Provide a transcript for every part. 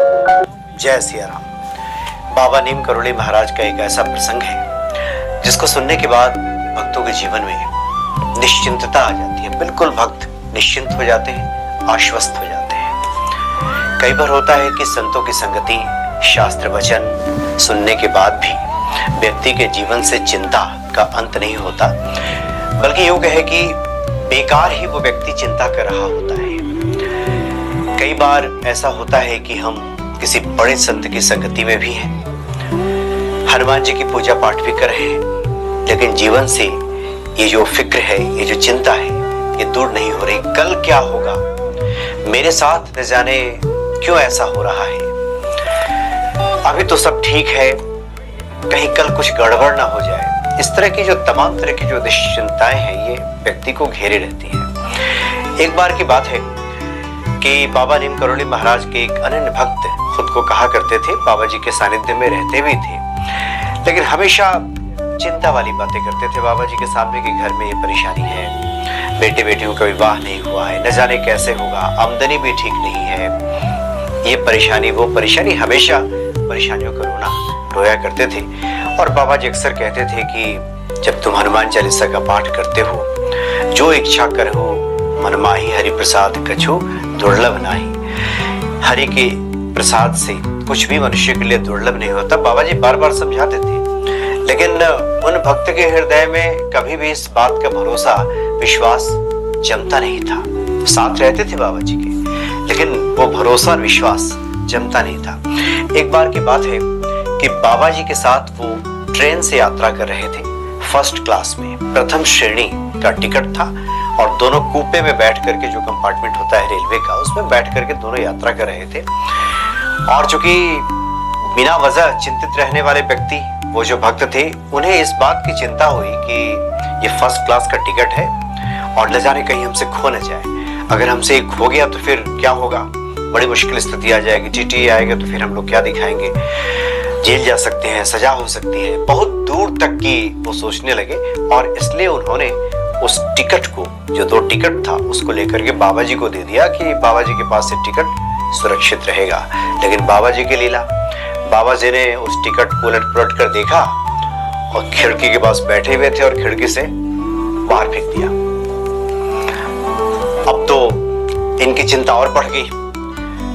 जय सिया राम। बाबा नीम करोली महाराज का एक ऐसा प्रसंग है जिसको सुनने के बाद भक्तों के जीवन में निश्चिंतता आ जाती है। बिल्कुल भक्त निश्चिंत हो जाते हैं, आश्वस्त हो जाते हैं। कई बार होता है कि संतों की संगति, शास्त्र वचन सुनने के बाद भी व्यक्ति के जीवन से चिंता का अंत नहीं होता, बल्कि यूं कहे कि बेकार ही वो व्यक्ति चिंता कर रहा होता है। कई बार ऐसा होता है कि हम किसी बड़े संत की संगति में भी हैं, हनुमान जी की पूजा पाठ भी कर रहे हैं, लेकिन जीवन से ये जो फिक्र है, ये जो चिंता है, ये दूर नहीं हो रही। कल क्या होगा, मेरे साथ न जाने क्यों ऐसा हो रहा है। अभी तो सब ठीक है, कहीं कल कुछ गड़बड़ ना हो जाए। इस तरह की जो तमाम तरह की जो चिंताएं हैं, ये व्यक्ति को घेरे रहती हैं। एक बार की बात है कि बाबा नीम करोली महाराज के एक अनन्य भक्त खुद को कहा करते थे, बाबा जी के सानिध्य में रहते भी थे, लेकिन हमेशा चिंता वाली बातें करते थे बाबा जी के सामने कि घर में ये परेशानी है, बेटे बेटियों का विवाह नहीं हुआ है, न जाने कैसे होगा, आमदनी भी ठीक नहीं है, ये परेशानी वो परेशानी, हमेशा परेशानियों का रोया करते थे। और बाबा जी अक्सर कहते थे कि जब तुम हनुमान चालीसा का पाठ करते हो, जो इच्छा करो मन माही, हरि प्रसाद कछु दुर्लभ नाही। हरि के प्रसाद से कुछ भी मनुष्य के लिए दुर्लभ नहीं होता, बाबा जी बार बार समझाते थे। लेकिन उन भक्त के हृदय में कभी भी इस बात का भरोसा, विश्वास जमता नहीं था। साथ रहते थे बाबा जी के, लेकिन वो भरोसा और विश्वास जमता नहीं था। एक बार की बात है कि बाबा जी के साथ वो ट्रेन से यात्रा कर रहे थे, फर्स्ट क्लास में, प्रथम श्रेणी का टिकट था, और दोनों कूपे में बैठ करके, जो कंपार्टमेंट होता है रेलवे का, उसमें बैठ करके दोनों यात्रा कर रहे थे। और चूंकि बिना वजह चिंतित रहने वाले व्यक्ति, वो जो भक्त थे, उन्हें इस बात की चिंता हुई कि ये फर्स्ट क्लास का टिकट है और न जाने कहीं हमसे खो न जाए। अगर हमसे एक खो गया तो फिर क्या होगा, बड़ी मुश्किल स्थिति आ जाएगी, टीटी आएगा तो फिर हम लोग क्या दिखाएंगे, जेल जा सकते हैं, सजा हो सकती है। बहुत दूर तक की वो सोचने लगे, और इसलिए उन्होंने उस टिकट को, जो 2 टिकट था, उसको लेकर के बाबा जी को दे दिया कि बाबा जी के पास से टिकट सुरक्षित रहेगा। लेकिन बाबा जी की लीला, बाबा जी ने उस टिकट को उलट पुलट कर देखा और खिड़की के पास बैठे हुए थे और खिड़की से बाहर फेंक दिया। अब तो इनकी चिंता और बढ़ गई।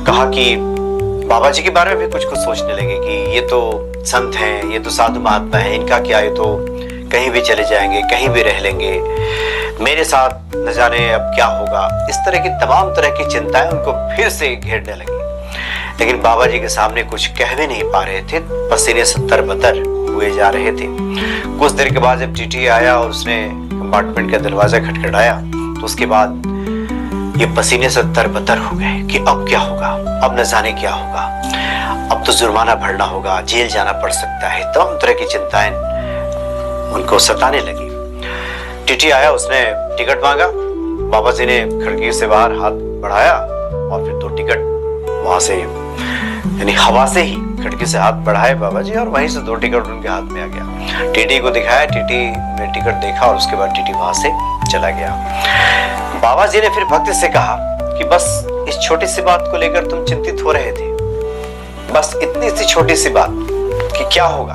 कहा कि बाबा जी के बारे में भी कुछ सोचने लगे कि ये तो संत हैं, ये तो साधु महात्मा हैं, इनका क्या, ये तो कहीं भी चले जाएंगे, कहीं भी रह लेंगे, मेरे साथ न जाने अब क्या होगा। इस तरह की तमाम तरह की चिंताएं उनको फिर से घेरने लगी। लेकिन बाबा जी के सामने कुछ कह भी नहीं पा रहे थे, पसीने से तरबतर हुए जा रहे थे। कुछ देर के बाद जब टीटी आया और उसने कंपार्टमेंट का दरवाजा खटखटाया, तो उसके बाद ये पसीने से तरबतर हो गए कि अब क्या होगा, अब न जाने क्या होगा, अब तो जुर्माना भरना होगा, जेल जाना पड़ सकता है। तमाम तरह की चिंताएं उनको सताने लगी। टीटी आया, उसने टिकट मांगा, बाबा जी ने खिड़की से बाहर हाथ बढ़ाया और फिर 2 टिकट वहां से, यानी हवा से ही खिड़की से हाथ बढ़ाए बाबा जी, और वहीं से 2 टिकट उनके हाथ में आ गया। टीटी को दिखाया, टीटी ने टिकट देखा और उसके बाद टीटी वहां से चला गया। बाबा जी ने फिर भक्त से कहा कि बस इस छोटी सी बात को लेकर तुम चिंतित हो रहे थे, बस इतनी सी छोटी सी बात कि क्या होगा,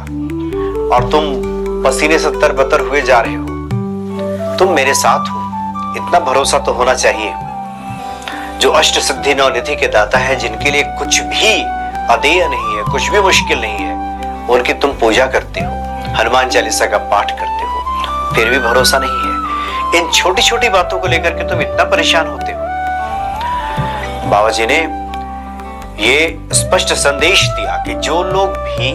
और तुम पसीने से तरबतर हुए जा रहे हो। तुम मेरे साथ हो, इतना भरोसा तो होना चाहिए। जो अष्ट सिद्धि नवनिधि के दाता है, जिनके लिए कुछ भी अदेय नहीं है, कुछ भी मुश्किल नहीं है, उनकी तुम पूजा करते हो, हनुमान चालीसा का पाठ करते हो, फिर भी भरोसा नहीं है। इन छोटी छोटी बातों को लेकर के तुम इतना परेशान होते हो। बाबा जी ने ये स्पष्ट संदेश दिया कि जो लोग भी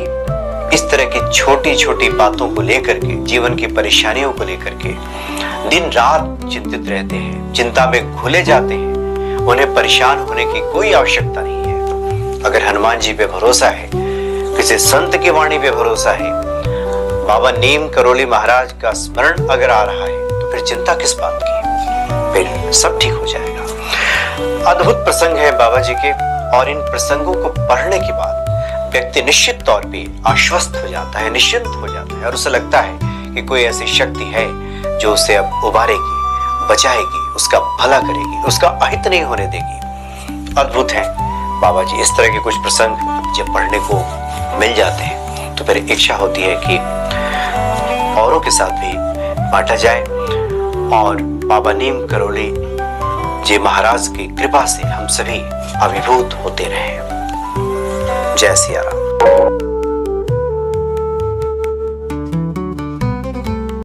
इस तरह की छोटी छोटी बातों को लेकर के, जीवन की परेशानियों को लेकर के दिन रात चिंतित रहते हैं, चिंता में घुले जाते हैं, उन्हें परेशान होने की कोई आवश्यकता नहीं है। अगर हनुमान जी पे भरोसा है, किसी संत की वाणी पे भरोसा है, बाबा नीम करोली महाराज का स्मरण अगर आ रहा है, तो फिर चिंता किस बात की, फिर सब ठीक हो जाएगा। अद्भुत प्रसंग है बाबा जी के, और इन प्रसंगों को पढ़ने के बाद व्यक्ति निश्चित तौर पे आश्वस्त हो जाता है, निश्चिंत हो जाता है, और उसे लगता है कि कोई ऐसी शक्ति है जो उसे अब उबारेगी, बचाएगी, उसका भला करेगी, उसका अहित नहीं होने देगी। अद्भुत है बाबा जी इस तरह के कुछ प्रसंग जब पढ़ने को मिल जाते हैं तो फिर इच्छा होती है कि औरों के साथ भी बांटा जाए और बाबा नीम करोली जी महाराज की कृपा से हम सभी अभिभूत होते रहे। जय सिया राम।